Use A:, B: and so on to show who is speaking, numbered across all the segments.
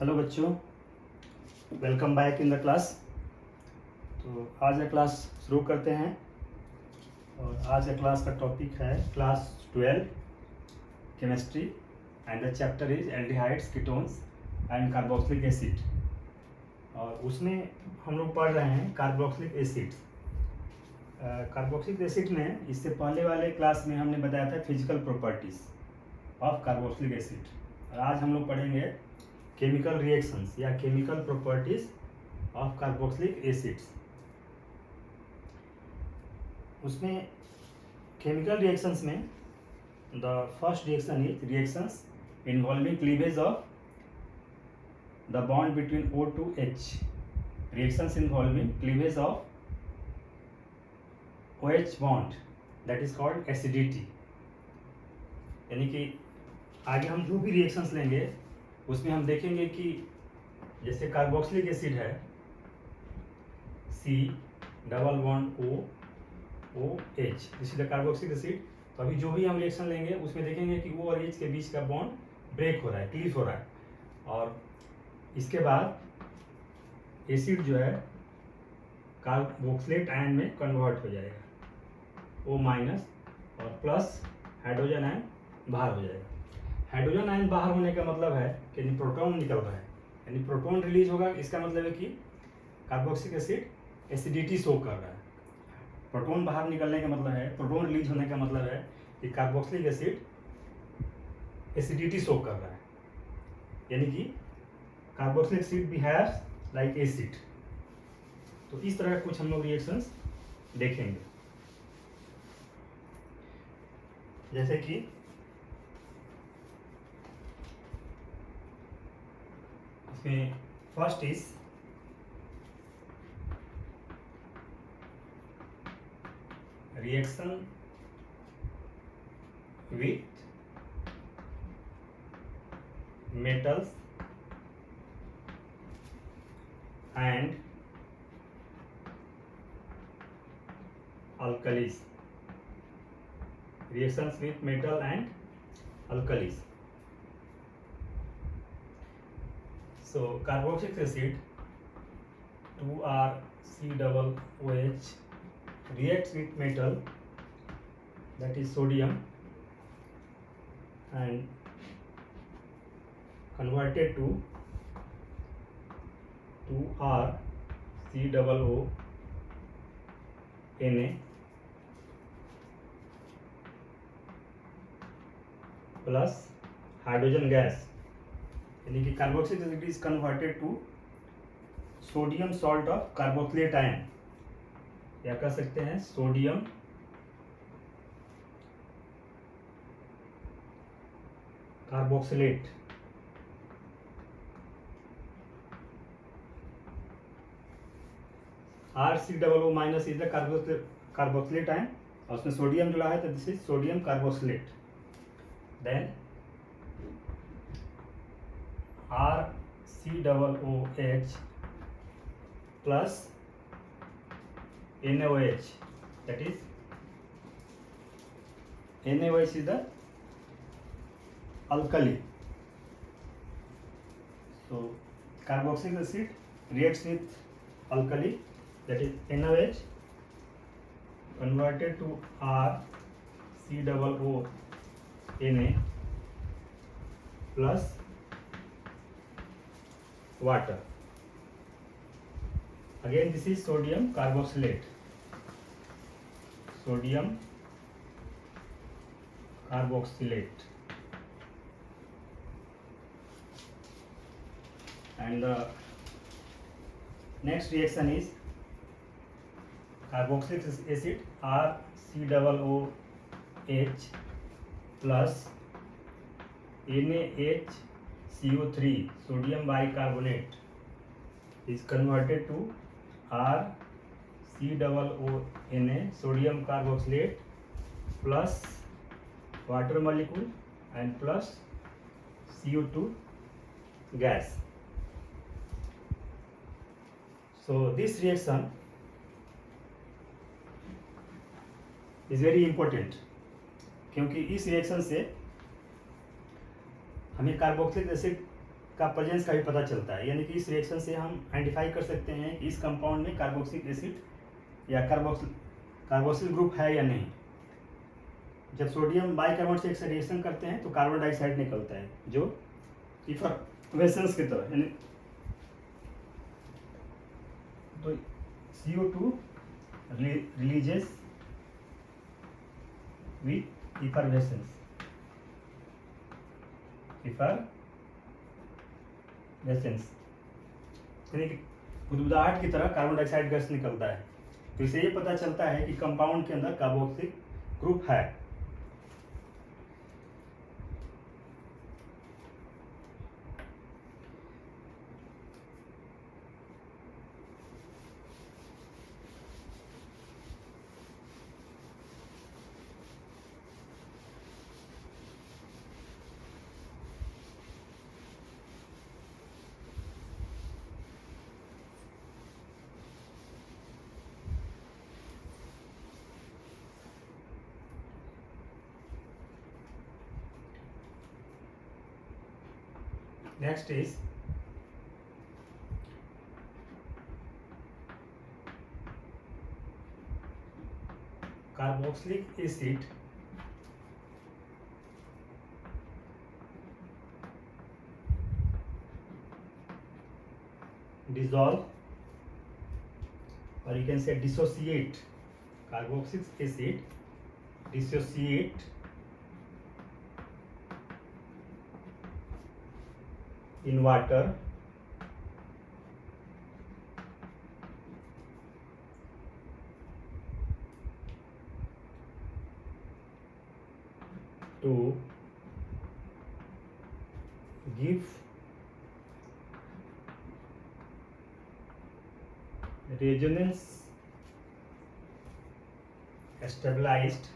A: Hello बच्चों, welcome back in the class. तो आज का क्लास शुरू करते हैं और आज का क्लास का टॉपिक है class 12 chemistry and the chapter is aldehydes, ketones and carboxylic acid. और उसमें हम लोग पढ़ रहे हैं कार्बोक्सिलिक एसिड्स। कार्बोक्सिलिक एसिड में इससे पहले वाले क्लास में हमने बताया था physical properties of carboxylic acid और आज हम लोग पढ़ेंगे केमिकल रिएक्शंस या chemical properties of carboxylic acids. उसमें केमिकल रिएक्शंस में the first reaction is reactions involving cleavage of the bond between O2H। Reactions involving cleavage of OH bond that is called acidity. यानी कि आगे हम जो भी reactions लेंगे उसमें हम देखेंगे कि जैसे कार्बोक्सिलिक एसिड है C double bond OH, this is the carboxylic acid. तो अभी जो भी हम रिएक्शन लेंगे उसमें देखेंगे कि O और H के बीच का बॉन्ड ब्रेक हो रहा है, क्लीव हो रहा है, और इसके बाद एसिड जो है कार्बोक्सिलेट आयन में कन्वर्ट हो जाएगा, O माइनस और प्लस हाइड्रोजन आयन बाहर हो जाएगा। हाइड्रोजन आयन बाहर होने का मतलब है कि प्रोटॉन निकल रहा है, यानी प्रोटॉन रिलीज होगा। इसका मतलब है कि कार्बोक्सिलिक एसिड एसिडिटी शो कर रहा है। प्रोटॉन बाहर निकलने का मतलब है, प्रोटॉन रिलीज होने का मतलब है कि कार्बोक्सिलिक एसिड एसिडिटी शो कर रहा है, यानी कि carboxylic acid behaves like acid. तो इस तरह कुछ हम लोग रिएक्शंस देखेंगे, जैसे कि इसमें first is reaction with metals and alkalis. Reactions with metal and alkalis. So carboxylic acid 2RC-OH reacts with metal, that is sodium, and converted to 2RCOO plus hydrogen gas, यानी कि carboxylic acid is converted to sodium salt of carboxylate ion, या कह सकते हैं sodium carboxylate. RCOO minus is the carboxylate ion और उसमें सोडियम जुड़ा है, तो this is sodium carboxylate. Then RCOOH plus NaOH, that is NaOH is the alkali. So carboxylic acid reacts with alkali, that is NaOH, converted to RCOO Na plus water. Again this is sodium carboxylate, sodium carboxylate, and the next reaction is carboxylic acid RCOOH plus NaHCO3 sodium bicarbonate is converted to RCOONA sodium carboxylate plus water molecule and plus CO2 gas. So this reaction is very important, क्योंकि इस reaction से हमें carboxylic acid का presence का भी पता चलता है, यानी कि इस रिएक्शन से हम आइडेंटिफाई कर सकते हैं कि इस कंपाउंड में कार्बोक्सिलिक एसिड या कार्बोक्सिल ग्रुप है या नहीं। जब सोडियम बाइकार्बोनेट से एक रिएक्शन करते हैं तो कार्बन डाइऑक्साइड निकलता है जो इफरवेसेंस की तरह, यानी तो CO2 releases with effervescence, यानी कि गुदगुदाहट की तरह कार्बन डाइऑक्साइड गैस निकलता है। तो इससे ये पता चलता है कि कंपाउंड के अंदर कार्बोक्सिल ग्रुप है। Next is carboxylic acid dissolve, or you can say dissociate. Carboxylic acid dissociate in water to give resonance stabilized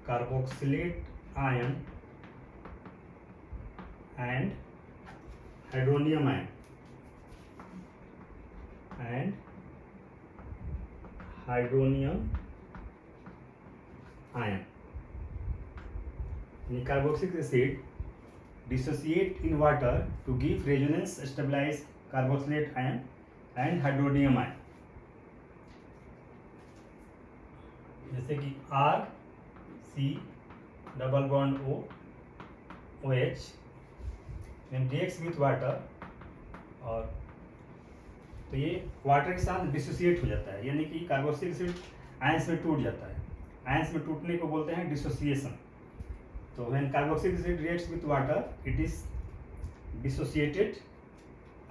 A: carboxylate ion and hydronium ion यानी carboxylic acid dissociate in water to give resonance stabilized carboxylate ion and hydronium ion, जैसे कि RC double bond OH when reacts with water, और तो ये water के साथ dissociate हो जाता है, यानी कि कार्बोक्सिलिक एसिड आयंस में टूट जाता है। आयंस में टूटने को बोलते हैं डिसोसिएशन। तो when carboxylic acid reacts with water, it is dissociated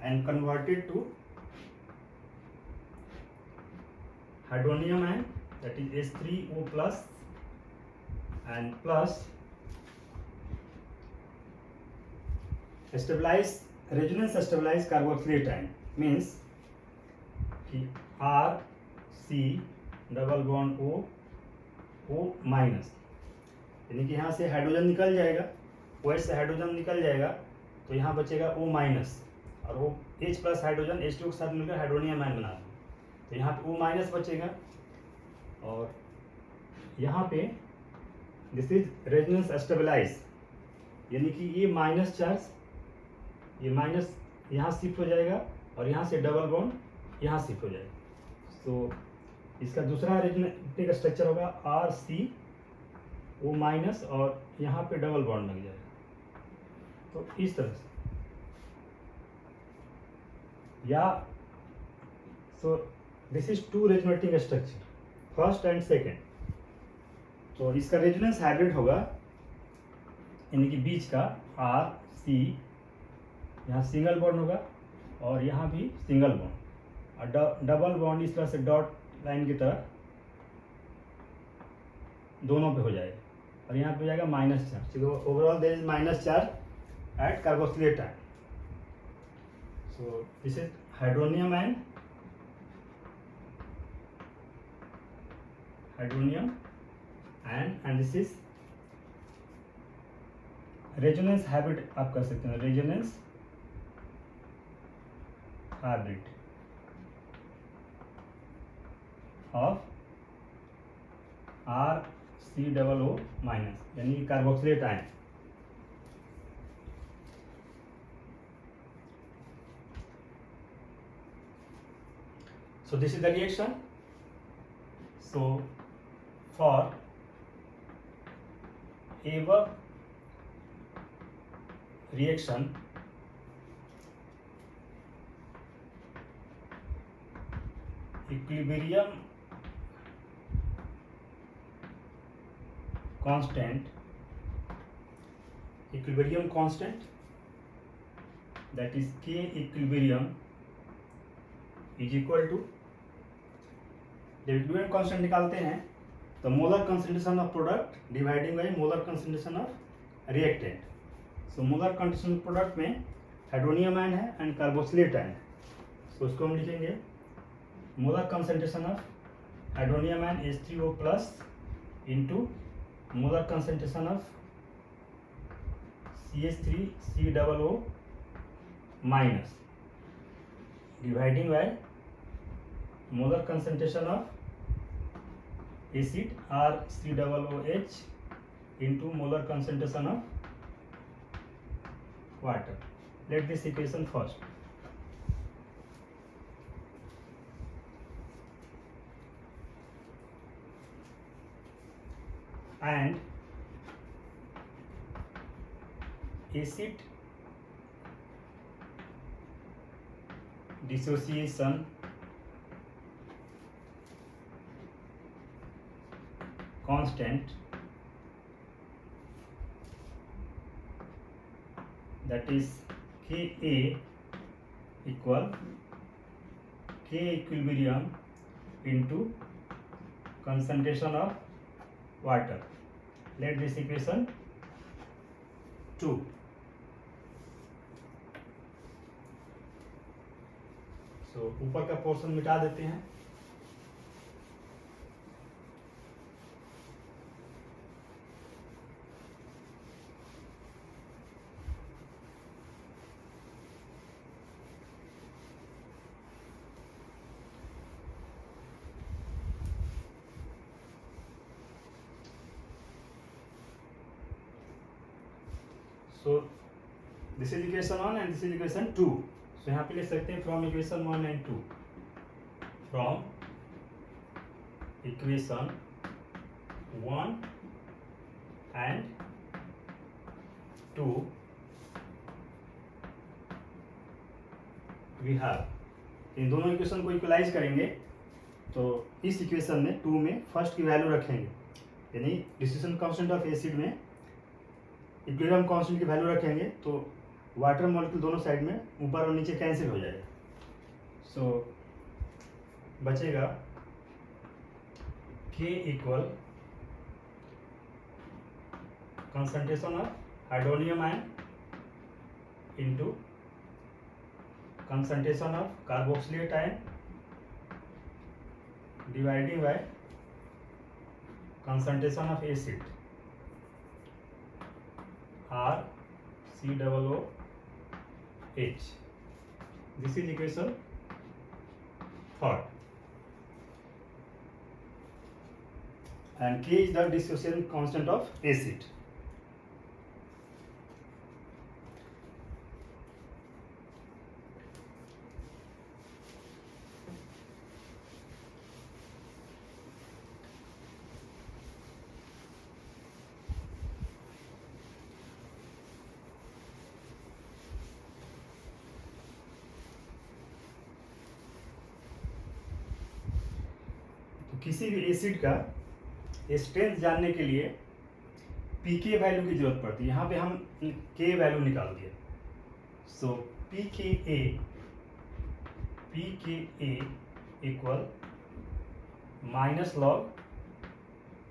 A: and converted to hydronium ion, that is H3O plus and plus stabilized resonance stabilized carboxylate ion, means कि RC double bond O minus, यानी कि यहाँ से hydrogen निकल जाएगा, OH से hydrogen निकल जाएगा तो यहाँ बचेगा O माइनस, और वो H प्लस हाइड्रोजन H2 के साथ मिलकर हाइड्रोनियम आयन बना देगा, तो यहाँ पे O माइनस बचेगा। और यहाँ पे दिस इज रेजोनेंस स्टेबलाइज, यानी कि ये माइनस चार्ज, ये माइनस यहाँ शिफ्ट हो जाएगा और यहाँ से डबल बॉन्ड यहाँ शिफ्ट हो जाएगा। तो इसका दूसरा रेजोनेटिक स्ट्रक्चर होगा RCO माइनस, और यहाँ पे डबल बॉन्ड लग जाएगा। तो इस तरह से, या so this is two resonating structure, first and second. तो इसका रेजोनेंस हाइब्रिड होगा, यानी कि बीच का RC, यहाँ सिंगल बॉन्ड होगा और यहाँ भी सिंगल बॉन्ड, और डबल बॉन्ड इस तरह से डॉट लाइन की तरह दोनों पे हो जाएगा, और यहाँ पे हो जाएगा minus charge. Overall there is minus charge at carboxylate ion. So this is hydronium ion, and this is resonance hybrid आप कर सकते हैं, resonance hybrid of RCOO minus, यानी कि carboxylate ion. So this is the reaction. So for above reaction, equilibrium constant, that is K equilibrium is equal to, जब equilibrium constant निकालते हैं तो molar concentration of product dividing by molar concentration of reactant. So molar concentration product में hydronium ion है and carboxylate ion है। सो उसको हम लिखेंगे molar concentration of hydronium ion H3O plus into molar concentration of CH3COO minus dividing by molar concentration of acid RCOOH into molar concentration of water. Let this equation first. And acid dissociation constant, that is Ka equal K equilibrium into concentration of water. Let this equation 2. So ऊपर का portion मिटा देते हैं। So this is equation 1 and this is equation 2. So यहाँ पे लिख सकते हैं from equation 1 and 2. From equation 1 and 2 we have, इन दोनों इक्वेशन को इक्वलाइज करेंगे तो इस इक्वेशन में 2 में फर्स्ट की वैल्यू रखेंगे, यानी डिस्ट्रीब्यूशन कांस्टेंट ऑफ एसिड में इक्विलिब्रियम कांस्टेंट की वैल्यू रखेंगे तो वाटर मॉलिक्यूल दोनों साइड में ऊपर और नीचे कैंसिल हो जाएगा। सो बचेगा K equal concentration of hydronium ion into concentration of carboxylate ion dividing by concentration of acid RCOOH. This is equation 3rd. And K is the dissociation constant of acid. किसी भी acid का strength जानने के लिए पीके value की जरूरत पड़ती है। यहाँ पे हम के वैल्यू निकाल दिए। सो पीके इक्वल माइनस लॉग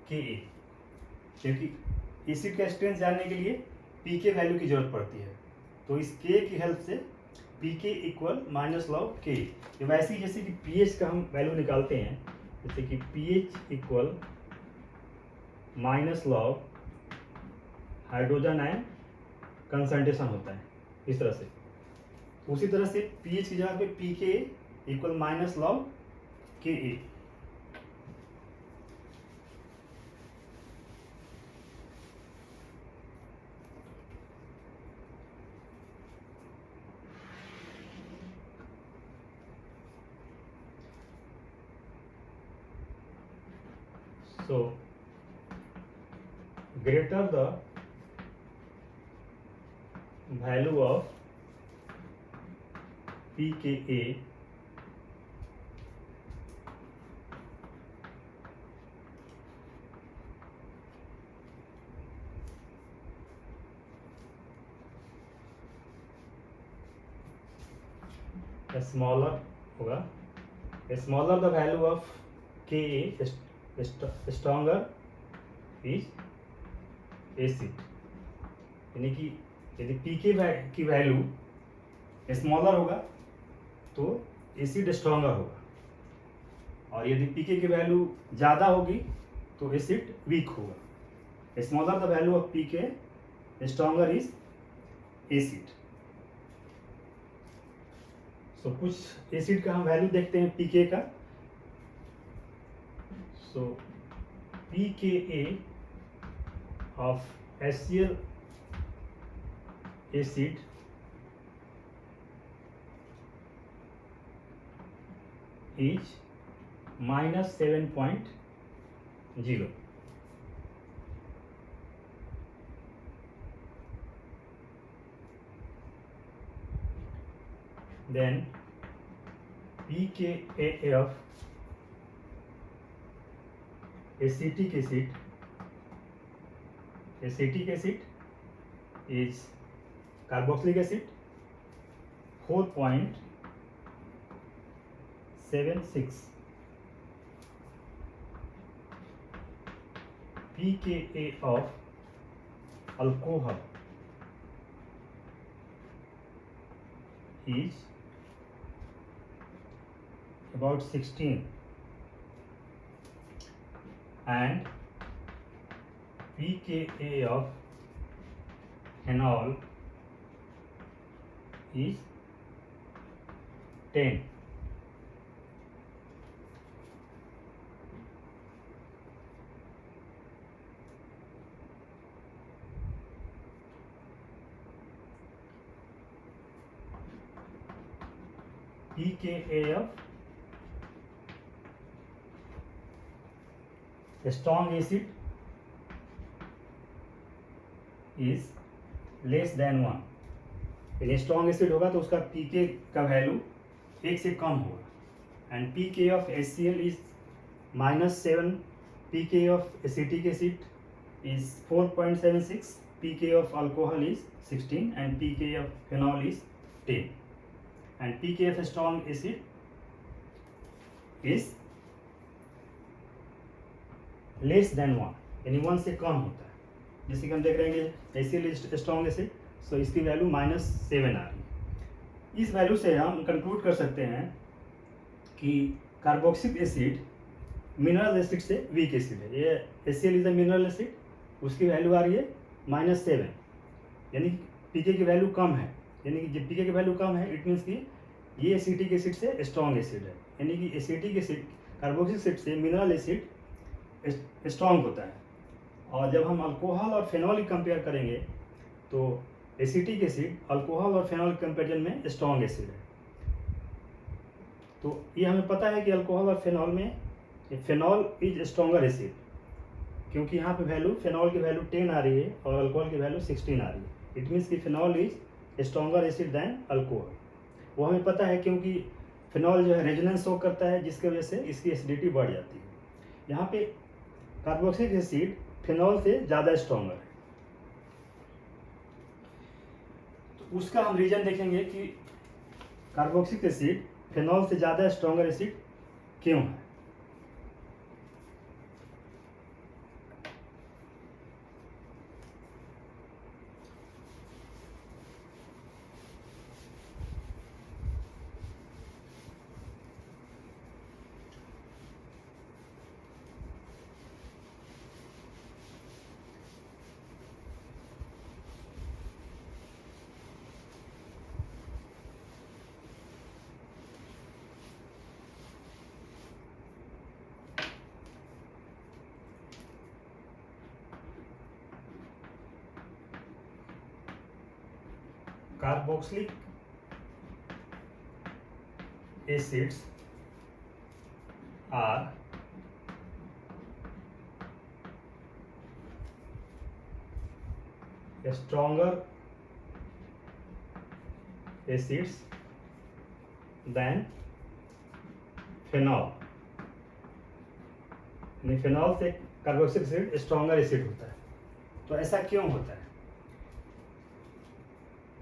A: के, क्योंकि एसिड का स्ट्रेंथ जानने के लिए पीके वैल्यू की जरूरत पड़ती है। तो इस के की हेल्प से पीके इक्वल माइनस लॉग के। वैसे ही जैसे कि पीएच का हम वैल्यू निकालते हैं, जैसे कि pH equal minus log hydrogen ion concentration होता है इस तरह से। उसी तरह से pH की जगह पे pK equal minus log Ka। So greater the value of pKa, smaller होगा, smaller the value of Ka, stronger is acid। यानी कि यदि pK की वैल्यू स्मॉलर होगा तो एसिड स्ट्रॉन्गर होगा, और यदि pK की वैल्यू ज़्यादा होगी तो एसिड वीक होगा। Smaller the value of pK, stronger is acid. So कुछ एसिड का हम वैल्यू देखते हैं pK का। So pKa of HCl acid is -7.0। then pKa of acetic acid is carboxylic acid 4.76। pKa of alcohol is about 16, and pKa of phenol is 10। pKa of strong acid is less than 1। यदि strong acid होगा तो उसका pK का value 1 से कम होगा, and pK of HCl is -7, pK of acetic acid is 4.76, pK of alcohol is 16, and pK of phenol is 10, and pK of strong acid is less than 1, यानी 1 से कम होता है। जैसे कि हम देख रहे हैं HCl इज स्ट्रॉन्ग एसिड, सो इसकी वैल्यू -7 आ रही है। इस वैल्यू से हम कंक्लूड कर सकते हैं कि कार्बोक्सिलिक एसिड मिनरल एसिड से वीक एसिड है। ये HCl is a mineral acid, उसकी वैल्यू आ रही है -7, यानी pK की वैल्यू कम है। यानी कि जब pK की वैल्यू कम है इट मीन्स कि ये एसिटिक एसिड से स्ट्रॉन्ग एसिड है। यानी कि एसिटिक एसिड कार्बोक्सिलिक एसिड से मिनरल एसिड स्ट्रॉन्ग होता है, और जब हम अल्कोहल और फेनॉल की कंपेयर करेंगे तो एसिटिक एसिड अल्कोहल और फेनॉल कंपेरिजन में स्ट्रॉन्ग एसिड है। तो ये हमें पता है कि अल्कोहल और फेनॉल में फेनॉल इज स्ट्रॉन्गर एसिड, क्योंकि यहाँ पे वैल्यू फेनॉल की वैल्यू 10 आ रही है और अल्कोहल की वैल्यू 16 आ रही है। इट मीन्स कि phenol is stronger acid than alcohol. वो हमें पता है क्योंकि फेनॉल जो है रेजोनेंस शो करता है, जिसकी वजह से इसकी एसिडिटी बढ़ जाती है। यहाँ पे कार्बोक्सिलिक एसिड फेनॉल से ज़्यादा स्ट्रॉन्गर है, तो उसका हम रीजन देखेंगे कि कार्बोक्सिलिक एसिड फेनॉल से ज़्यादा स्ट्रॉन्गर एसिड क्यों है। Carboxylic acids are stronger acids than phenol। Phenol से कार्बोक्सिलिक एसिड स्ट्रॉन्गर एसिड होता है। तो ऐसा क्यों होता है?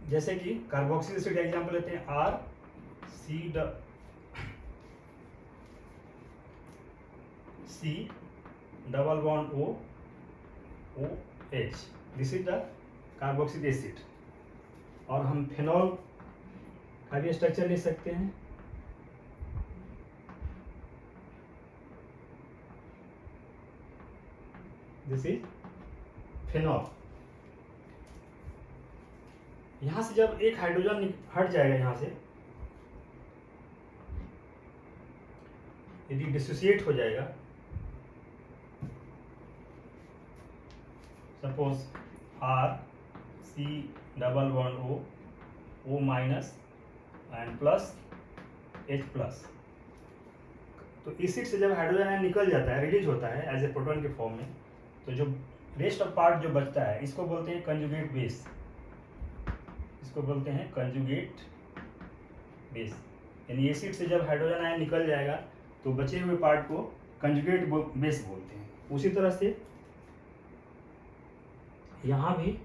A: जैसे कि कार्बोक्सिलिक एसिड एग्जांपल लेते हैं R C double bond O H, this is the carboxylic acid. और हम फिनॉल का भी स्ट्रक्चर ले सकते हैं। This is phenol. यहां से जब एक हाइड्रोजन हट जाएगा, यहां से यदि डिसोसिएट हो जाएगा, suppose R C double bond O minus and plus H plus, तो एसिड से जब हाइड्रोजन आयन निकल जाता है, रिलीज होता है एज ए प्रोटॉन के फॉर्म में, तो जो रेस्ट ऑफ पार्ट जो बचता है इसको बोलते हैं कंजुगेट बेस। इसको बोलते हैं कंजुगेट बेस। यानी एसिड से जब हाइड्रोजन आयन निकल जाएगा तो बचे हुए पार्ट को कंजुगेट बेस बोलते हैं। उसी तरह से यहां भी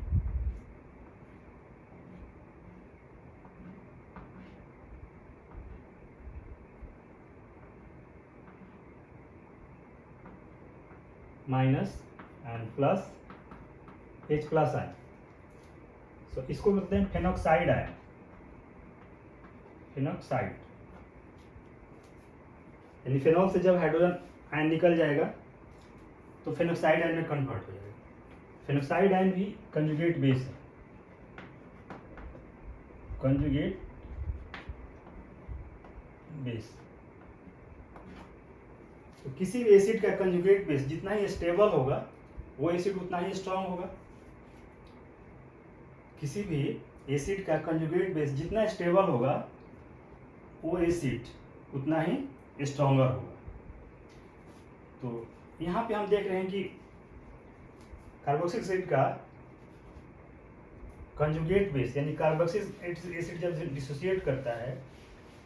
A: minus and plus H plus ion, so इसको बोलते हैं फेनॉक्साइड आयन। फेनॉक्साइड यानी फेनॉल से जब हाइड्रोजन आयन निकल जाएगा तो फेनॉक्साइड आयन में कन्वर्ट हो जाएगा। फेनॉक्साइड आयन भी कंजुगेट बेस है। कंजुगेट बेस, तो किसी भी एसिड का कंजुगेट बेस जितना ही स्टेबल होगा वो एसिड उतना ही स्ट्रांग होगा। किसी भी एसिड का कंजुगेट बेस जितना स्टेबल होगा वो एसिड उतना ही स्ट्रॉन्गर होगा। तो यहाँ पे हम देख रहे हैं कि कार्बोक्सिलिक एसिड का कंजुगेट बेस यानी कार्बोक्सिलिक एसिड जब डिसोसिएट करता है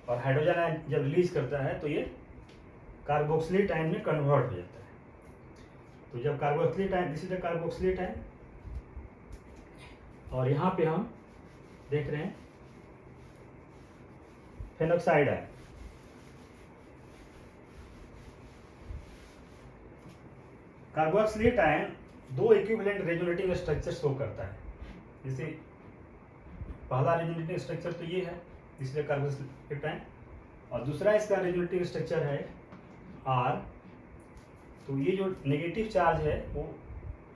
A: और हाइड्रोजन आयन जब रिलीज करता है तो ये कार्बोक्सिलेट आयन में कन्वर्ट हो जाता है। तो जब carboxylate ion, this is the carboxylate ion, और यहाँ पे हम देख रहे हैं फेनॉक्साइड आयन। कार्बोक्सिलेट आयन दो इक्विवेलेंट रेजोनेटिंग स्ट्रक्चर शो करता है। जैसे पहला रेजोनेटिंग स्ट्रक्चर तो ये है, इसलिए कार्बोक्सिलेट आयन, और दूसरा इसका रेजोनेटिंग स्ट्रक्चर है आर। तो ये जो नेगेटिव चार्ज है वो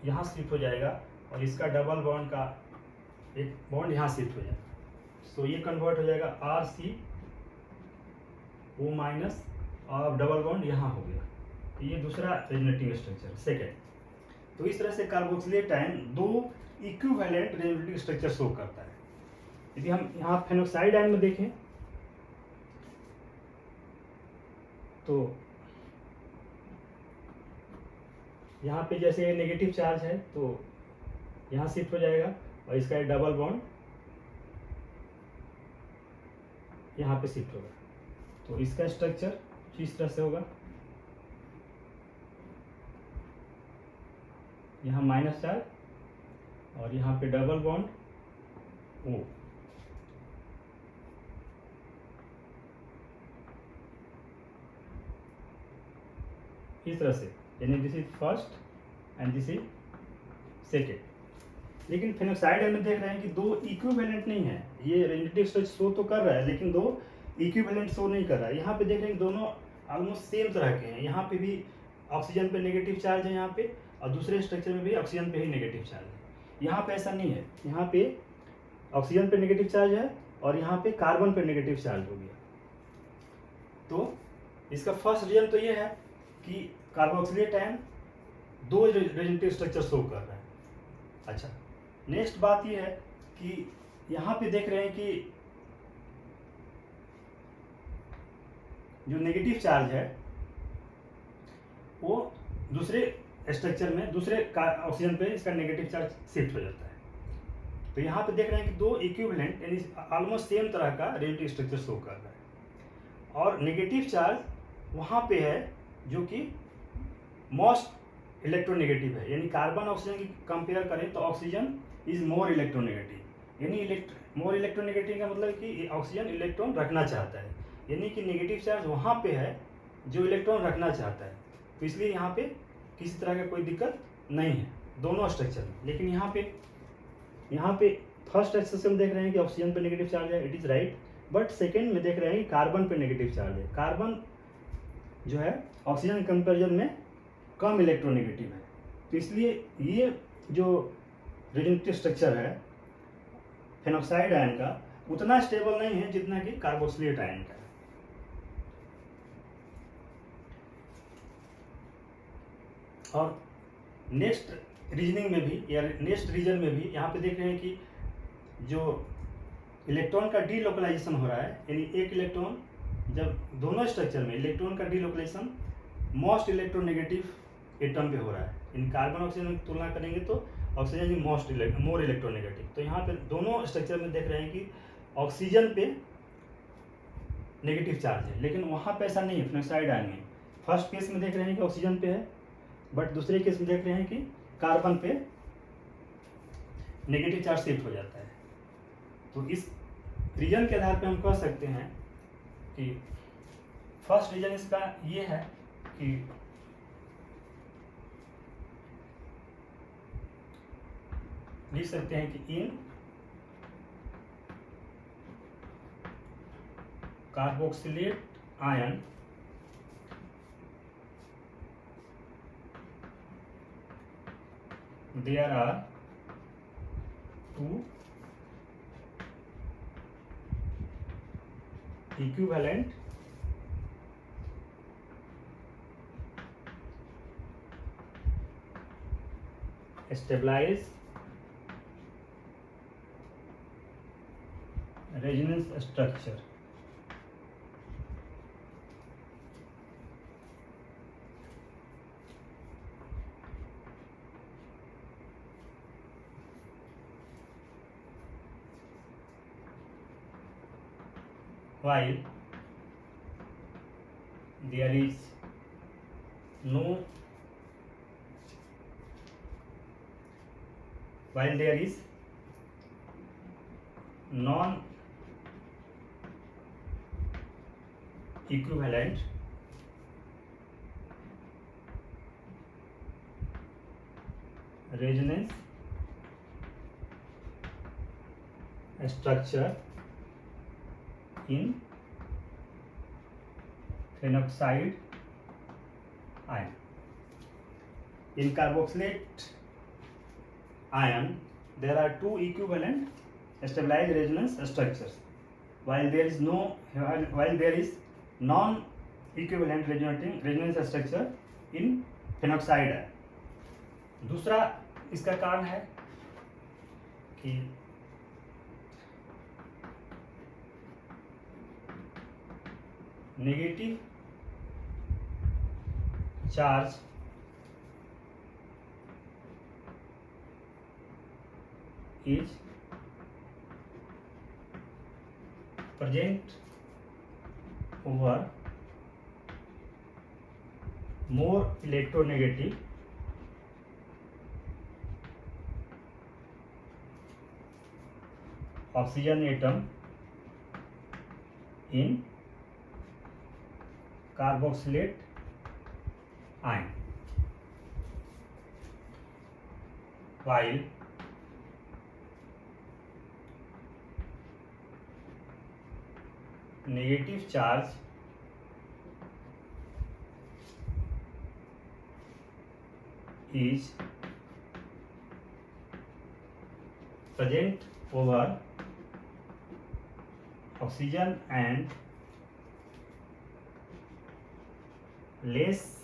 A: यहाँ शिफ्ट हो जाएगा और इसका डबल बॉन्ड का एक बॉन्ड यहाँ शिफ्ट हो जाएगा। सो ये कन्वर्ट हो जाएगा आर सी ओ माइनस और डबल बॉन्ड यहाँ हो गया। तो ये दूसरा रेजोनेटिंग स्ट्रक्चर सेकेंड। तो इस तरह से कार्बोक्सिलेट आयन दो इक्विवेलेंट रेजोनेटिंग स्ट्रक्चर शो करता है। यदि हम यहाँ फेनॉक्साइड आयन में देखें तो यहाँ पे जैसे नेगेटिव चार्ज है तो यहाँ शिफ्ट हो जाएगा और इसका डबल बॉन्ड यहाँ पे शिफ्ट होगा। तो इसका स्ट्रक्चर इस तरह से होगा, यहाँ माइनस चार्ज और यहाँ पे डबल बॉन्ड ओ। इस तरह से, यानी this is first and this is second. लेकिन फेनॉक्साइड में देख रहे हैं कि दो इक्विवेलेंट नहीं है। ये रेजोनेटिव स्ट्रक्चर शो तो कर रहा है लेकिन दो इक्विवेलेंट शो नहीं कर रहा है। यहाँ पे देख रहे हैं दोनों ऑलमोस्ट सेम तरह के हैं। यहाँ पे भी ऑक्सीजन पे नेगेटिव चार्ज है यहाँ पे, और दूसरे स्ट्रक्चर में भी ऑक्सीजन पे ही नेगेटिव चार्ज है। यहाँ पे ऐसा नहीं है, यहाँ पे ऑक्सीजन पे नेगेटिव चार्ज है और यहाँ पे कार्बन पे नेगेटिव चार्ज हो गया। तो इसका फर्स्ट रीजन तो ये है कि कार्बोक्सिलेट आयन दो रेजोनेटिव स्ट्रक्चर शो कर रहा है। अच्छा, नेक्स्ट बात ये है कि यहाँ पे देख रहे हैं कि जो नेगेटिव चार्ज है वो दूसरे स्ट्रक्चर में, दूसरे ऑक्सीजन पे इसका नेगेटिव चार्ज शिफ्ट हो जाता है। तो यहाँ पे देख रहे हैं कि दो इक्विवेलेंट यानी ऑलमोस्ट सेम तरह का रेडियोटिव स्ट्रक्चर शो कर रहा है। और नेगेटिव चार्ज वहाँ पे है जो कि मोस्ट इलेक्ट्रोनेगेटिव है, यानी कार्बन ऑक्सीजन की कंपेयर करें तो ऑक्सीजन इज मोर इलेक्ट्रोनेगेटिव। यानी मोर इलेक्ट्रोनेगेटिव का मतलब कि ऑक्सीजन इलेक्ट्रॉन रखना चाहता है, यानी कि नेगेटिव चार्ज वहाँ पे है जो इलेक्ट्रॉन रखना चाहता है। तो इसलिए यहाँ पे किसी तरह का कोई दिक्कत नहीं है दोनों स्ट्रक्चर में। लेकिन यहाँ पे फर्स्ट एक्सेस में देख रहे हैं कि ऑक्सीजन पे नेगेटिव चार्ज है, it is right. But second में देख रहे हैं कि कार्बन पे नेगेटिव चार्ज है। कार्बन जो है ऑक्सीजन के कंपेरिजन में कम इलेक्ट्रोनेगेटिव है। तो इसलिए ये जो रेडियोनेगेटिव स्ट्रक्चर है फेनॉक्साइड आयन का उतना स्टेबल नहीं है जितना कि कार्बोक्सिलेट आयन का है। और नेक्स्ट रीजनिंग में भी या नेक्स्ट रीजन में भी यहाँ पे देख रहे हैं कि जो इलेक्ट्रॉन का डीलोकलाइजेशन हो रहा है, यानी एक इलेक्ट्रॉन जब दोनों स्ट्रक्चर में इलेक्ट्रॉन का डीलोकलाइजेशन मोस्ट इलेक्ट्रोनेगेटिव एटम पे हो रहा है। इन कार्बन ऑक्सीजन की तुलना करेंगे तो ऑक्सीजन इज मोर इलेक्ट्रोनेगेटिव। तो यहाँ पे दोनों स्ट्रक्चर में देख रहे हैं कि ऑक्सीजन पे नेगेटिव चार्ज है, लेकिन वहाँ पे ऐसा नहीं है फेनॉक्साइड आयन में। फर्स्ट केस में देख रहे हैं कि ऑक्सीजन पे है, बट दूसरे केस में देख रहे हैं कि कार्बन पे नेगेटिव चार्ज शिफ्ट हो जाता है। तो इस रीजन के आधार पे हम कह सकते हैं कि फर्स्ट रीजन इसका ये है कि लिख सकते हैं कि इन carboxylate ion there are two equivalent stabilized resonance structure while there is no while there is non equivalent resonance structure in phenoxide ion. In carboxylate ion, there are two equivalent stabilized resonance structures, while there is non-equivalent resonance structure in phenoxide ion. दूसरा इसका कारण है कि negative charge is present over more electronegative oxygen atom in carboxylate ion, while negative charge is present over oxygen and less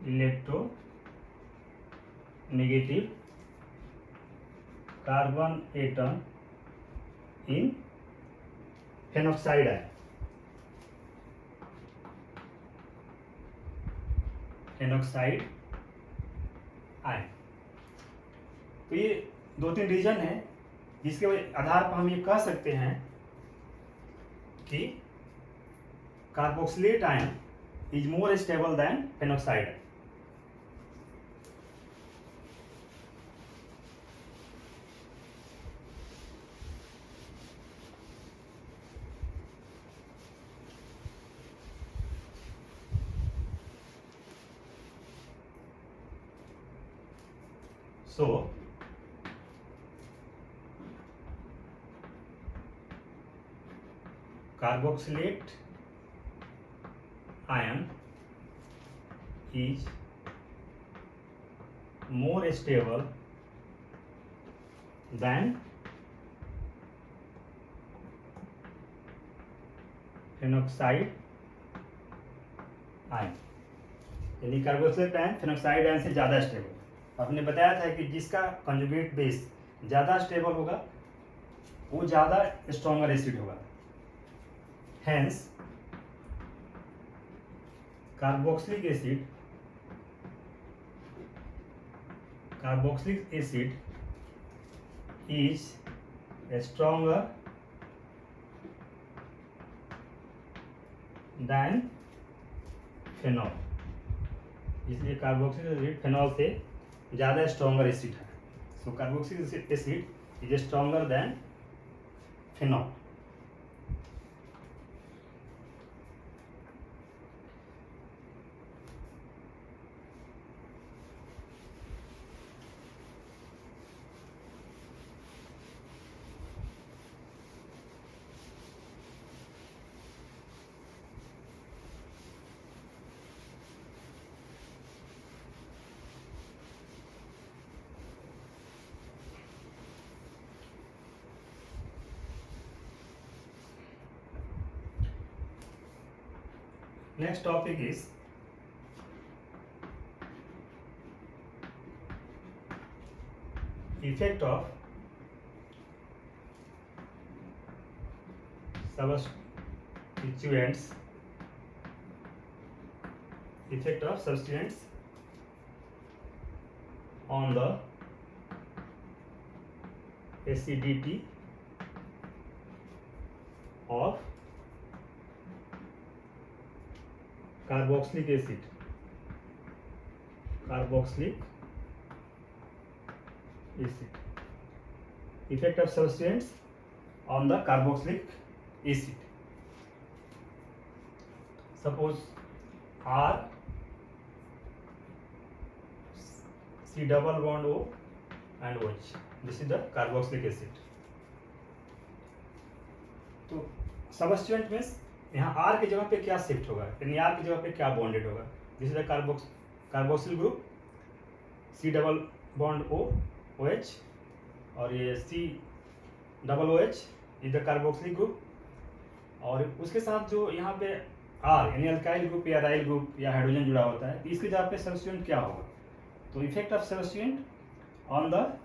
A: electronegative carbon atom in phenoxide है। Phenoxide ion. तो ये दो तीन रीजन है जिसके आधार पर हम ये कह सकते हैं कि carboxylate ion is more stable then phenoxide. So carboxylate ion is more stable than phenoxide ion, यानी कार्बोक्सिलेट आयन फेनोक्साइड आयन से ज़्यादा स्टेबल। आपने बताया था कि जिसका कंजुगेट बेस ज़्यादा स्टेबल होगा वो ज़्यादा स्ट्रॉन्गर एसिड होगा। Hence carboxylic acid is stronger than phenol, इसलिए कार्बोक्सिलिक एसिड फेनॉल से ज़्यादा स्ट्रॉन्गर एसिड है। So carboxylic acid is stronger than phenol. Next topic is effect of substituents on the acidity of carboxylic acid। Effect of substituents on the carboxylic acid। Suppose R C double bond O and OH, this is the carboxylic acid। तो सबस्टिट्यूएंट means यहाँ R की जगह पे क्या shift होगा, यानी R की जगह पे क्या बॉन्डेड होगा। This is the carboxyl group, C double bond O OH, और ये C double OH is the carboxyl group. और उसके साथ जो यहाँ पे R यानी अल्काइल ग्रुप या राइल ग्रुप या हाइड्रोजन जुड़ा होता है, इसकी जगह पे सबस्टिट्यूएंट क्या होगा। तो effect of substituent on the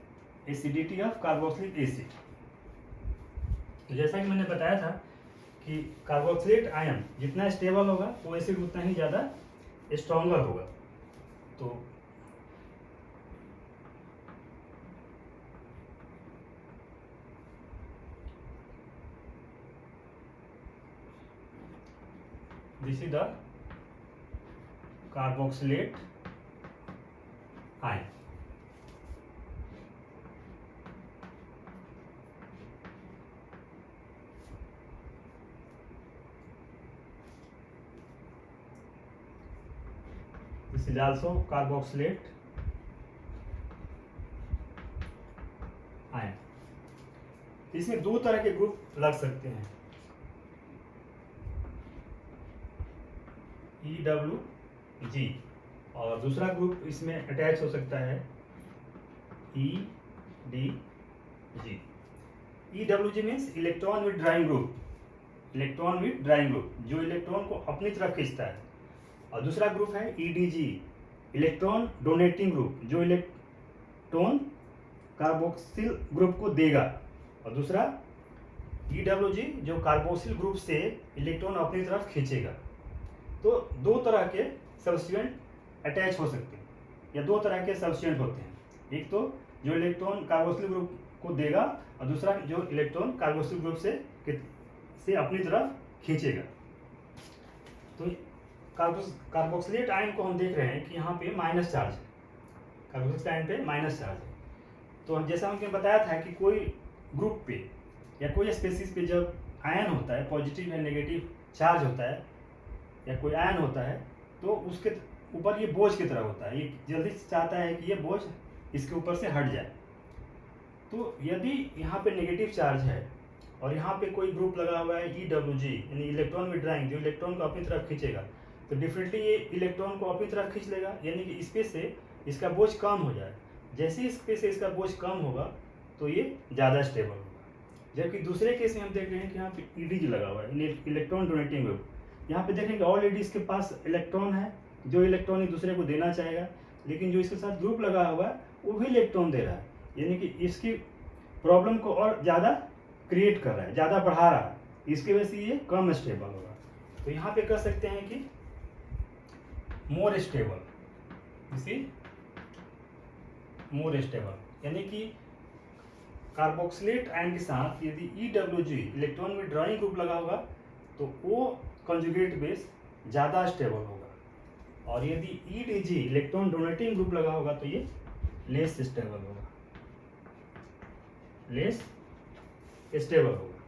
A: acidity of carboxylic acid. जैसा कि मैंने बताया था कि कार्बोक्सिलेट आयन जितना स्टेबल होगा वो एसिड उतना ही ज़्यादा स्ट्रॉन्गर होगा। तो this is the carboxylate ion. This is also carboxylate ion. इसमें दो तरह के ग्रुप लग सकते हैं, EWG, और दूसरा ग्रुप इसमें अटैच हो सकता है EDG। EWG means electron with drawing group, जो इलेक्ट्रॉन को अपनी तरफ खींचता है। और दूसरा ग्रुप है EDG, इलेक्ट्रॉन डोनेटिंग ग्रुप, जो इलेक्ट्रॉन कार्बोक्सिल ग्रुप को देगा। और दूसरा EWG, जो कार्बोक्सिल ग्रुप से इलेक्ट्रॉन अपनी तरफ खींचेगा। तो दो तरह के सबस्टिट्यूएंट अटैच हो सकते हैं, या दो तरह के सबस्टिट्यूएंट होते हैं। एक तो जो इलेक्ट्रॉन कार्बोक्सिलिक ग्रुप को देगा और दूसरा जो इलेक्ट्रॉन कार्बोक्सिलिक ग्रुप से अपनी तरफ खींचेगा। तो कार्बोक्सिलेट आयन को हम देख रहे हैं कि यहाँ पे माइनस चार्ज है, कार्बोक्सिलेट आयन पे माइनस चार्ज है। तो जैसा हमने बताया था कि कोई ग्रुप पे या कोई स्पेसीज पे जब आयन होता है, पॉजिटिव या नेगेटिव चार्ज होता है या कोई आयन होता है, तो उसके ऊपर ये बोझ की तरह होता है, ये जल्दी चाहता है कि ये बोझ इसके ऊपर से हट जाए। तो यदि यहाँ पे नेगेटिव चार्ज है और यहाँ पे कोई ग्रुप लगा हुआ है EWG यानी इलेक्ट्रॉन विड्राइंग, जो इलेक्ट्रॉन को अपनी तरफ खींचेगा, तो डिफरेंटली ये इलेक्ट्रॉन को अपनी तरफ खींच लेगा, यानी कि स्पेस से इसका बोझ कम हो जाए। जैसे ही स्पेस से इसका बोझ कम होगा तो ये ज़्यादा स्टेबल होगा। जबकि दूसरे केस में हम देख रहे हैं कि यहाँ पे EDG लगा हुआ है, इलेक्ट्रॉन डोनेटिंग ग्रुप। यहाँ पे देखेंगे ऑलरेडी इसके पास इलेक्ट्रॉन है, जो इलेक्ट्रॉन एक दूसरे को देना चाहेगा, लेकिन जो इसके साथ ग्रुप लगा हुआ है वो भी इलेक्ट्रॉन दे रहा है, यानी कि इसकी प्रॉब्लम को और ज़्यादा क्रिएट कर रहा है, ज़्यादा बढ़ा रहा है, इसकी वजह से ये कम स्टेबल होगा। तो यहाँ पे कह सकते हैं कि मोर स्टेबल, इसी मोर स्टेबल, यानी कि कार्बोक्सिलेट आयन के साथ यदि EWG इलेक्ट्रॉन विड्रॉइंग ग्रुप लगा होगा तो वो कंजुगेट बेस ज़्यादा स्टेबल होगा, और यदि EDG इलेक्ट्रॉन डोनेटिंग ग्रुप लगा होगा तो ये लेस स्टेबल होगा, लेस स्टेबल होगा।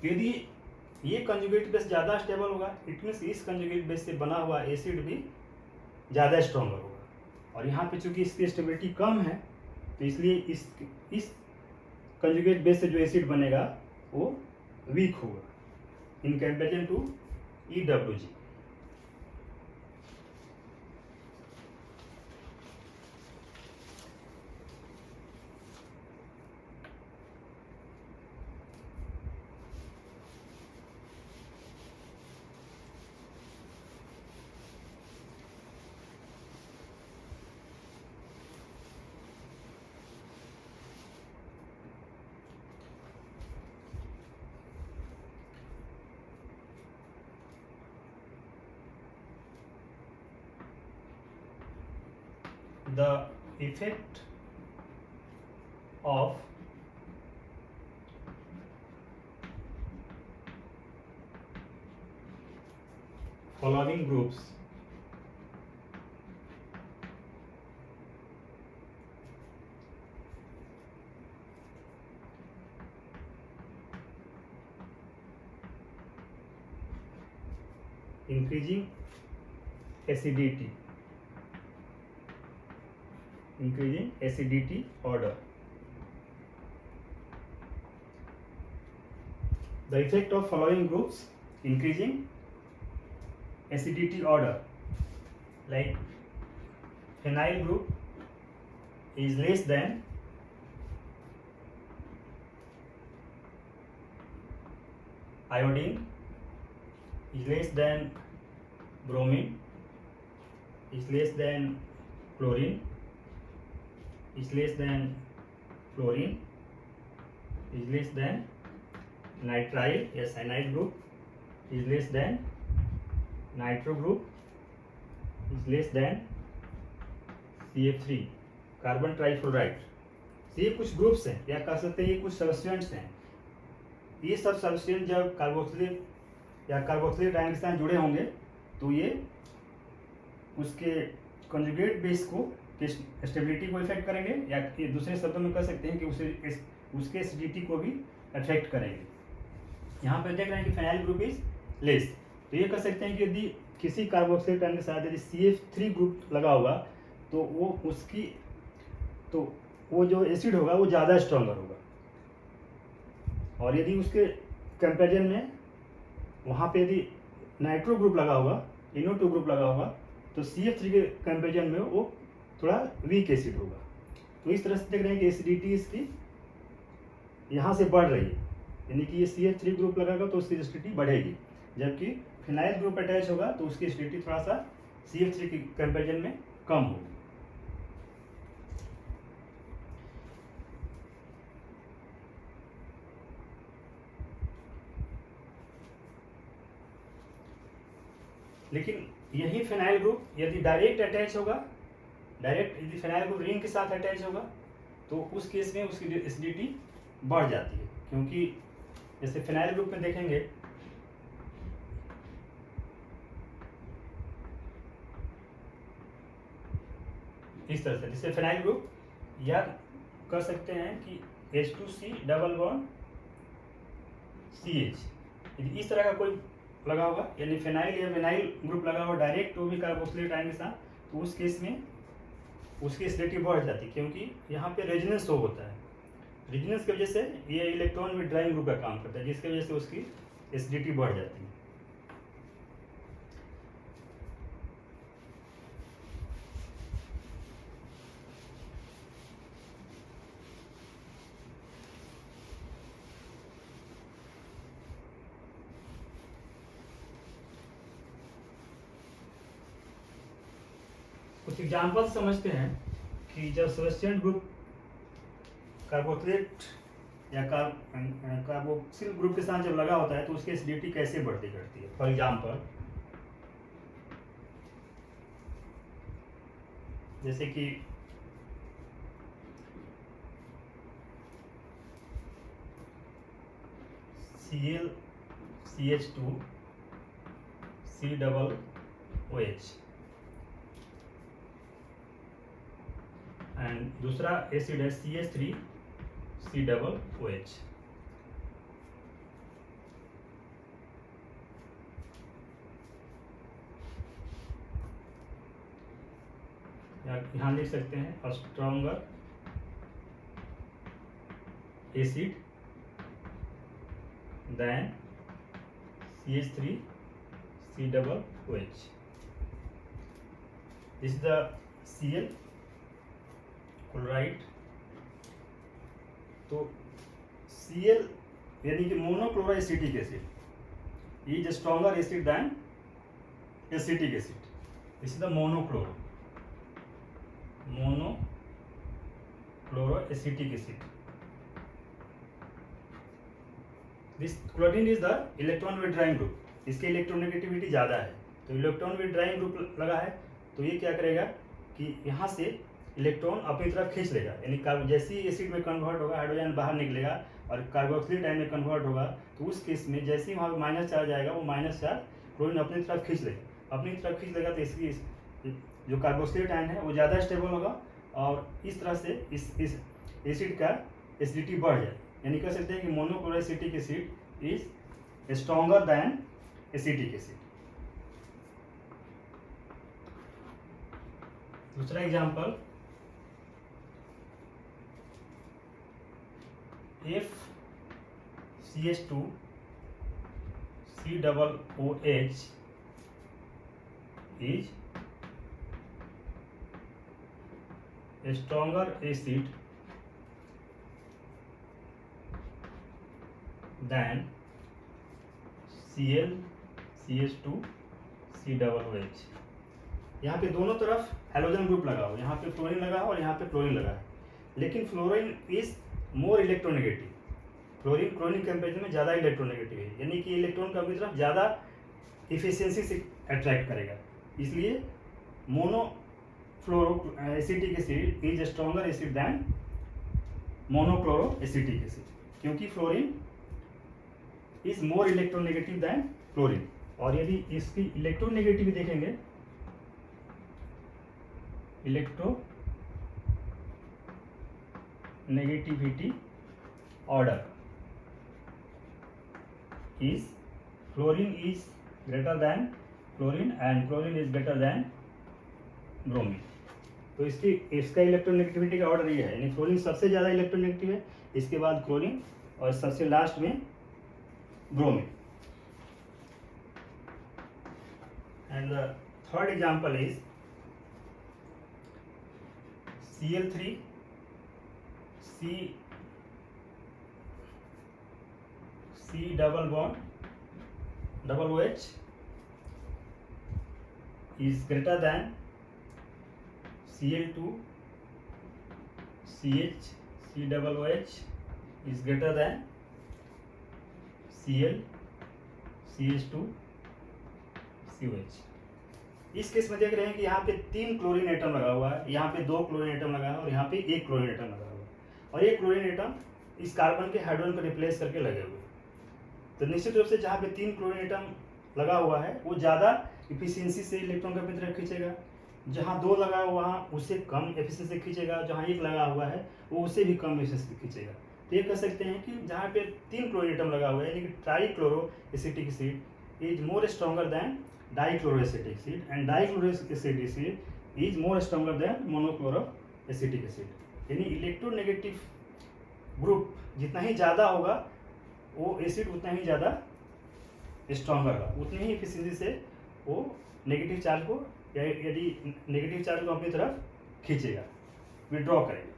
A: यदि ये कंजुगेट बेस ज़्यादा स्टेबल होगा, इट मीन्स इस कंजुगेट बेस से बना हुआ एसिड भी ज़्यादा स्ट्रॉन्गर होगा, और यहाँ पे चूंकि इसकी स्टेबिलिटी कम है तो इसलिए इस कंजुगेट बेस से जो एसिड बनेगा वो वीक होगा in comparison to EWG। The effect of following groups increasing acidity, increasing acidity order. The effect of following groups increasing acidity order, like phenyl group is less than iodine, is less than bromine, is less than chlorine, is less than fluorine, is less than nitrile, yes, cyanide group, is less than nitro group, is less than CF3 carbon trifluoride. ये कुछ groups हैं या कह सकते हैं ये कुछ substances हैं। ये सब सब्सटेंट जब कार्बोक्सिलेट या कार्बोक्सिलेट आयन के साथ जुड़े होंगे तो ये उसके कंजुगेट बेस को स्टेबिलिटी को इफेक्ट करेंगे, या दूसरे शब्दों में कह सकते हैं कि उसके एसिडिटी को भी अफेक्ट करेंगे। यहाँ पर देख रहे हैं कि फेनाइल ग्रुप इज लेस, तो ये कह सकते हैं कि यदि किसी कार्बोक्सिलेट आयन के साथ यदि CF3 ग्रुप लगा होगा तो वो जो एसिड होगा वो ज़्यादा स्ट्रॉन्गर होगा, और यदि उसके कंपेरिजन में वहाँ पे यदि नाइट्रो ग्रुप लगा होगा, NO2 ग्रुप लगा होगा, तो CF3 के कंपेरिजन में वो थोड़ा वीक एसिड होगा। तो इस तरह से देख रहे हैं कि एसिडिटी इसकी यहाँ से बढ़ रही है, यानी कि ये CF3 ग्रुप लगेगा तो उसकी एसिडिटी बढ़ेगी, जबकि फिनाइल ग्रुप अटैच होगा तो उसकी एसिडिटी थोड़ा सा CF3 के कंपेरिजन में कम होगी। लेकिन यही फिनाइल ग्रुप यदि डायरेक्ट अटैच होगा डायरेक्ट यदि फिनाइल ग्रुप रिंग के साथ अटैच होगा तो उस केस में उसकी एसिडिटी बढ़ जाती है, क्योंकि जैसे फिनाइल ग्रुप में देखेंगे इस तरह से, जिससे फिनाइल ग्रुप या कर सकते हैं कि H2C डबल बॉन्ड CH, यदि इस तरह का कोई लगा होगा यानी फिनाइल या विनाइल ग्रुप लगा हुआ डायरेक्ट वो भी कार्बोक्सिलेट आयन के साथ, तो उस केस में उसकी एसिडिटी बढ़ जाती है, क्योंकि यहाँ पे रेजोनेंस शो होता है। रेजोनेंस की वजह से ये इलेक्ट्रॉन विड्राइंग ग्रुप का काम करता है, जिसकी वजह से उसकी एसिडिटी बढ़ जाती है। कुछ एग्जाम्पल समझते हैं कि जब सब्स्टेंट ग्रुप कार्बोक्सिलेट या कार्बोक्सिल ग्रुप के साथ जब लगा होता है तो उसकी एसिडिटी कैसे बढ़ती करती है। फॉर एग्जाम्पल जैसे कि Cl CH2 C double OH and दूसरा एसिड है CH3 C डबल OH। यहाँ लिख सकते हैं stronger acid than CH3 C double OH. This is the Cl chloride। तो Cl यानी कि monochloro acetic acid is stronger acid than acetic acid. This is the monochloro acetic acid. This chlorine is the electron withdrawing group. इसके electronegativity ज़्यादा है, तो electron withdrawing group लगा है तो ये क्या करेगा कि यहाँ से इलेक्ट्रॉन अपनी तरफ खींच लेगा, यानी जैसे ही एसिड में कन्वर्ट होगा हाइड्रोजन बाहर निकलेगा और कार्बोक्सिलिक आयन में कन्वर्ट होगा, तो उस केस में जैसे ही वहाँ माइनस चार्ज आएगा वो माइनस चार्ज क्लोरीन अपनी तरफ खींच लेगा। अपनी तरफ खींच लेगा तो इसकी जो कार्बोक्सिलेट आयन है वो ज़्यादा स्टेबल होगा और इस तरह से इस एसिड का एसिडिटी बढ़ जाए। यानी कह सकते हैं कि monochloro acetic acid is stronger than acetic acid. दूसरा example FCH2 C double OH is a stronger acid than Cl CH2 C double OH। यहाँ पे दोनों तरफ हैलोजन ग्रुप लगा हो, यहाँ पे फ्लोरीन लगा हो और यहाँ पे क्लोरीन लगा है, लेकिन fluorine is more electronegative. Fluorine chlorine comparison में ज़्यादा इलेक्ट्रोनेगेटिव है, यानी कि इलेक्ट्रॉन का अपनी तरफ ज़्यादा इफिशियंसी से अट्रैक्ट करेगा। इसलिए monofluoro acetic acid is stronger acid than monochloro acetic acid, क्योंकि fluorine is more electronegative than chlorine. और यदि इसकी इलेक्ट्रोनेगेटिव देखेंगे, electronegativity order is fluorine is greater than chlorine and chlorine is greater than bromine। तो इसका electronegativity का order ये है, यानी फ्लोरीन सबसे ज़्यादा इलेक्ट्रोनेगेटिव है, इसके बाद क्लोरीन और सबसे लास्ट में bromine. And the third example is Cl3 C double bond double OH is greater than Cl2 CH C double OH is greater than Cl CH2 COH। इस केस में देख रहे हैं कि यहाँ पे 3 क्लोरीन एटम लगा हुआ है, यहाँ पे 2 क्लोरीन एटम लगा है और यहाँ पे 1 क्लोरीन एटम लगा हुआ है, और ये क्लोरीन एटम इस कार्बन के हाइड्रोजन को रिप्लेस करके लगे हुए हैं। तो निश्चित रूप से जहाँ पे 3 क्लोरीन एटम लगा हुआ है वो ज़्यादा इफिशियंसी से इलेक्ट्रॉन को अपनी तरफ खींचेगा, जहाँ 2 लगा हुआ वहाँ उससे कम एफिशिएंसी खींचेगा, जहाँ 1 लगा हुआ है वो उससे भी कम एफिशिएंसी खींचेगा। तो ये कह सकते हैं कि जहाँ पे 3 क्लोरीन एटम लगा हुआ है यानी कि trichloro acetic acid is more stronger than dichloro acetic acid, and dichloro acetic acid is more stronger than monochloro acetic acid. यानी इलेक्ट्रोनेगेटिव ग्रुप जितना ही ज़्यादा होगा वो एसिड उतना ही ज़्यादा स्ट्रॉन्गर होगा, उतनी ही एफिशिएंसी से वो नेगेटिव चार्ज को या यदि नेगेटिव चार्ज को अपनी तरफ खींचेगा, विड्रॉ करेगा।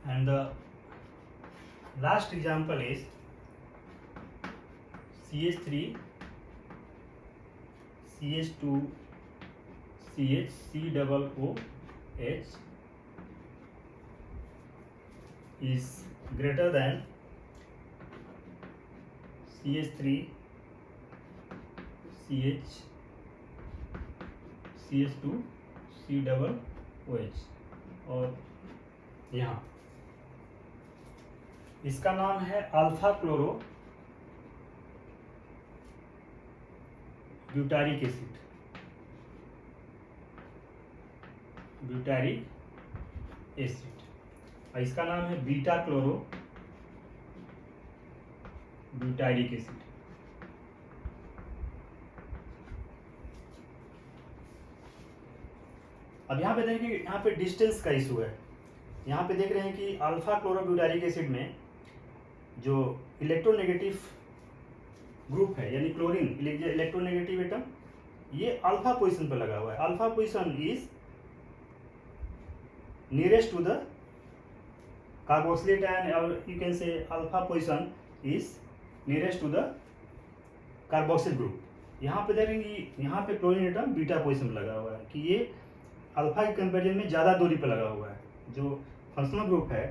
A: And the last example is CH3 CH2 CH COOH is greater than CH3 CH CH2 COOH, और यहाँ इसका नाम है alpha chloro butyric acid, butyric acid, और इसका नाम है बीटा क्लोरो ब्यूटारिक एसिड। अब यहाँ पे देखिए, यहाँ पे डिस्टेंस का इशू है। यहाँ पे देख रहे हैं कि अल्फा क्लोरो ब्यूटारिक एसिड में जो इलेक्ट्रोनेगेटिव ग्रुप है यानी क्लोरीन इलेक्ट्रोनेगेटिव एटम, ये अल्फा पोजीशन पर लगा हुआ है। Alpha position is nearest to the carboxylate ion, और you can say alpha position is nearest to the carboxyl group. यहाँ पे देखेंगे, यहाँ पे क्लोरीन एटम बीटा पोजीशन पर लगा हुआ है कि ये अल्फा के कंपेरिजन में ज़्यादा दूरी पर लगा हुआ है। जो फंक्शनल ग्रुप है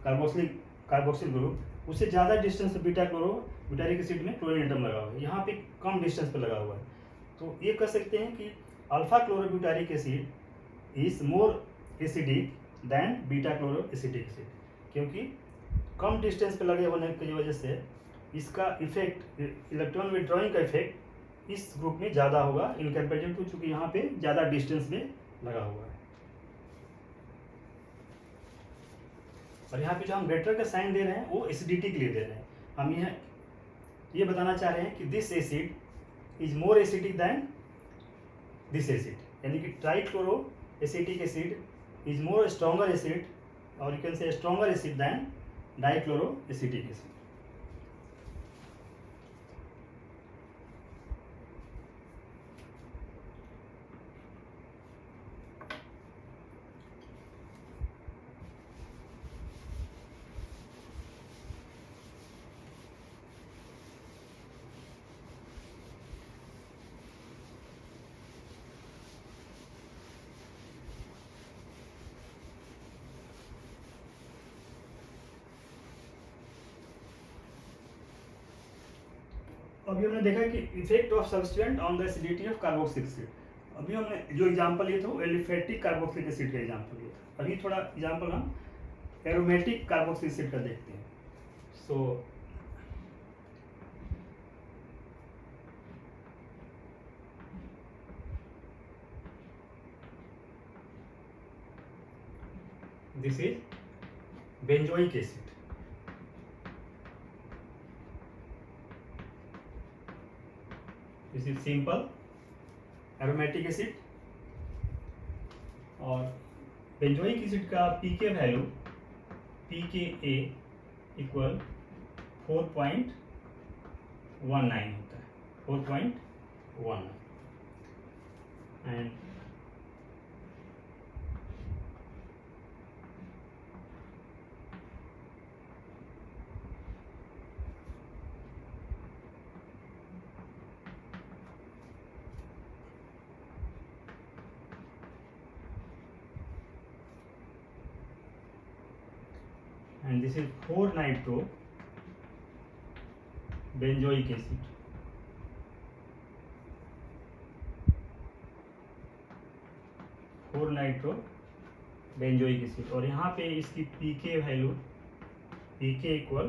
A: कार्बोक्सिल ग्रुप, उससे ज़्यादा डिस्टेंस पर बीटा क्लोरो ब्यूटारिक एसिड में क्लोरीन एटम लगा हुआ है, यहाँ पे कम डिस्टेंस पर लगा हुआ है। तो ये कह सकते हैं कि alpha chloro butyric acid is more acidic than beta chloro acetic acid, क्योंकि कम डिस्टेंस पे लगे होने की वजह से इसका इफेक्ट, इलेक्ट्रॉन विड्रॉइंग का इफेक्ट इस ग्रुप में ज़्यादा होगा इन कंपेरिजन टू, चूँकि यहाँ पे ज़्यादा डिस्टेंस में लगा हुआ है। और यहाँ पे जो हम ग्रेटर का साइन दे रहे हैं वो एसिडिटी के लिए दे रहे हैं। हम ये बताना चाह रहे हैं कि this acid is more acidic than this acid, यानी कि trichloro acetic acid is more stronger acid, और you can say stronger acid than dichloro acetic acid. अभी हमने देखा कि effect of substituent on the acidity of carboxylic acid. अभी हमने जो एग्जांपल लिए था एलिफेटिक कार्बोक्सिलिक एसिड का एग्जांपल लिया था। अभी थोड़ा एग्जांपल हम एरोमेटिक कार्बोक्सिलिक एसिड का देखते हैं। सो this is benzoic acid, this is simple aromatic acid, और बेंजोइक एसिड का पीके वैल्यू pKa इक्वल 4.19 होता है, 4.19, and and this is 4-nitro benzoic acid. 4-nitro benzoic acid, और यहाँ पे इसकी pK value pK equal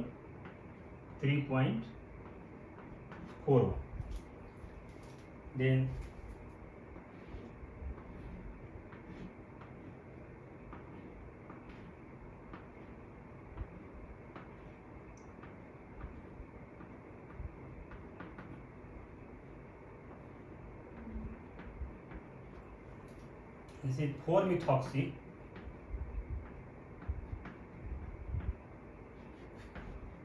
A: 3.41. Then this is 4-methoxy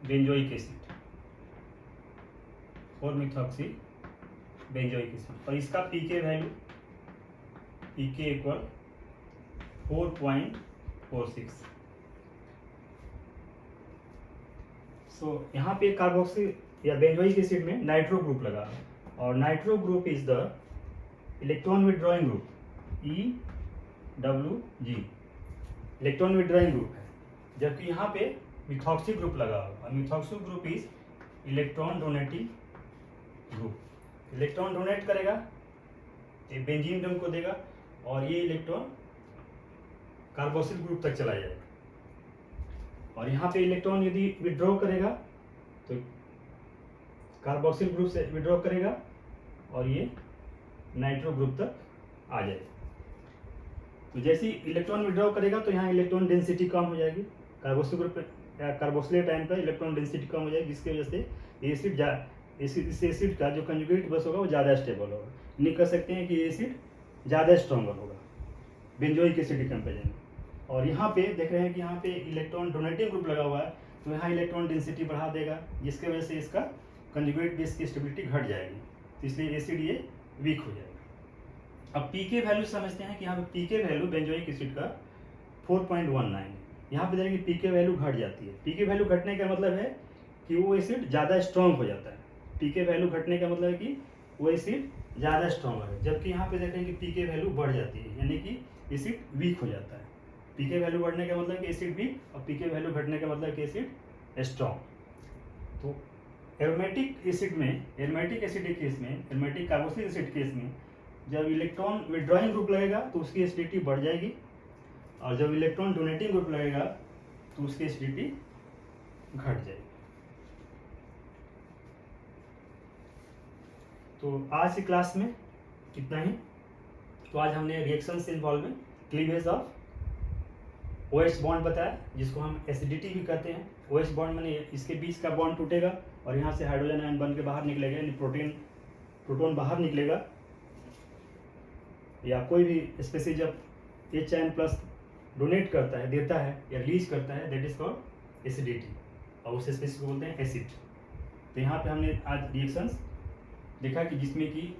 A: benzoic acid. 4-methoxy benzoic acid, और इसका pK वैल्यू pK इक्वल 4.46. सो यहाँ पे कार्बोक्सी या बेंजोइक एसिड में नाइट्रो ग्रुप लगा है, और nitro group is the electron withdrawing group EWG, electron withdrawing group है, जबकि यहाँ पे मिथॉक्सी ग्रुप लगा हुआ. Methoxy group is electron donating group. Electron donate करेगा, ये बेंजीन रिंग को देगा, और ये इलेक्ट्रॉन कार्बोक्सिल ग्रुप तक चला जाएगा. और यहाँ पे इलेक्ट्रॉन यदि विड्रॉ करेगा तो कार्बोक्सिल ग्रुप से विड्रॉ करेगा, और ये नाइट्रो ग्रुप तक आ जाएगा. तो जैसे ही इलेक्ट्रॉन विड्रॉ करेगा तो यहाँ इलेक्ट्रॉन डेंसिटी कम हो जाएगी, कार्बोक्सिल ग्रुप कार्बोक्सिलेट टाइम पर इलेक्ट्रॉन डेंसिटी कम हो जाएगी, जिसकी वजह से एसिड इस एसिड का जो कंजुगेट बस होगा वो ज़्यादा स्टेबल होगा. नहीं कर सकते हैं कि एसिड ज़्यादा स्ट्रॉन्गर होगा बेंजोइक एसिड के कंपेरिजन में. और यहाँ पे देख रहे हैं कि यहाँ पे इलेक्ट्रॉन डोनेटिंग ग्रुप लगा हुआ है, तो यहाँ इलेक्ट्रॉन डेंसिटी बढ़ा देगा, जिसकी वजह से इसका कंजुगेट बेस की स्टेबिलिटी घट जाएगी, तो इसलिए एसिड ये वीक हो जाएगा. अब पीके वैल्यू समझते हैं कि यहाँ पे पीके वैल्यू बेंजोइक एसिड का 4.19 है. यहाँ पे देखिए पीके वैल्यू घट जाती है. पीके वैल्यू घटने का मतलब है कि वो एसिड ज़्यादा स्ट्रॉन्ग हो जाता है. पीके वैल्यू घटने का मतलब है कि वो एसिड ज़्यादा स्ट्रॉन्ग है, जबकि यहाँ पे देखें कि पीके वैल्यू बढ़ जाती है, यानी कि एसिड वीक हो जाता है. पीके वैल्यू बढ़ने का मतलब कि एसिड वीक, और पीके वैल्यू घटने का मतलब कि एसिड स्ट्रॉन्ग. तो एरोमेटिक एसिड में, एरोमेटिक एसिड के केस में, एरोमेटिक कार्बोक्सिलिक एसिड केस में जब इलेक्ट्रॉन विड्रॉइंग ग्रुप लगेगा तो उसकी एसिडिटी बढ़ जाएगी, और जब इलेक्ट्रॉन डोनेटिंग ग्रुप लगेगा तो उसकी एसिडिटी घट जाएगी. तो आज की क्लास में इतना ही. तो आज हमने रिएक्शन से involve cleavage of OH bond बताया, जिसको हम एसिडिटी भी कहते हैं. OH बॉन्ड माने इसके बीच का बॉन्ड टूटेगा और यहाँ से हाइड्रोजन आयन बन के बाहर निकलेगा, यानी प्रोटॉन बाहर निकलेगा, या कोई भी स्पेसीज जब H+ डोनेट करता है, देता है या रिलीज करता है, दैट इज कॉल्ड एसिडिटी, और उस स्पेसीज को बोलते हैं एसिड. तो यहाँ पे हमने आज रिएक्शंस देखा कि जिसमें कि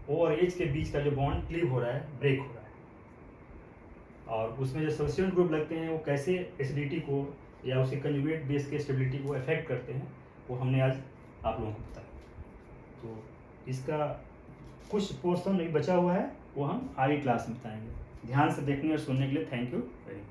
A: O और H के बीच का जो बॉन्ड क्लीव हो रहा है, ब्रेक हो रहा है, और उसमें जो सब्स्टिट्यूएंट ग्रुप लगते हैं वो कैसे एसिडिटी को या उसके कंजुगेट बेस के स्टेबिलिटी को अफेक्ट करते हैं, वो हमने आज आप लोगों को बताया. तो इसका कुछ पोर्शन बचा हुआ है, वो हम आगे क्लास में बताएंगे. ध्यान से देखने और सुनने के लिए थैंक यू वेरी मच.